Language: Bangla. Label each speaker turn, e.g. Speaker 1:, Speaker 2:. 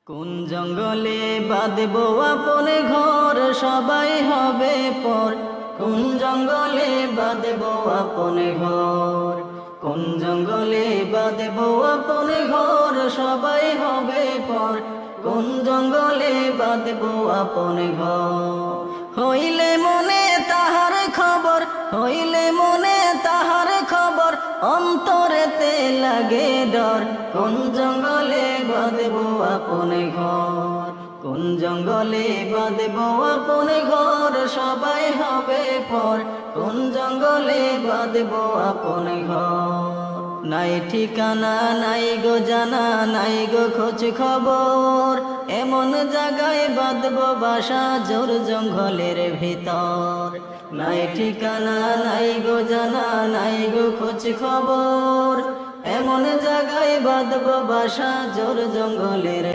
Speaker 1: কোন জঙ্গলে বাঁধবো আপন ঘর, সবাই হবে পর। কোন জঙ্গলে বাঁধবো আপন ঘর, কোন জঙ্গলে বাঁধবো আপন ঘর, সবাই হবে পর। কোন জঙ্গলে বাঁধবো আপন ঘর। হইলে মনে তাহার খবর, হইলে মনে তাহার খবর, অন্তরেতে লাগে ডর। কোন জঙ্গলে বাঁধবো আপন ঘর, কোন জঙ্গলে বাঁধবো আপন ঘর, সবাই হবে পর। কোন জঙ্গলে বাঁধবো আপন ঘর। নাই ঠিকানা নাই গো জানা, নাই গো খোঁজ খবর, এমন জায়গায় বাঁধবো বাসা জোর জঙ্গলের ভিতর। নাই ঠিকানা নাই গো জানা, নাই গো খোঁজ খবর, এমন জায়গায় বাঁধবো বাসা জোর জঙ্গলের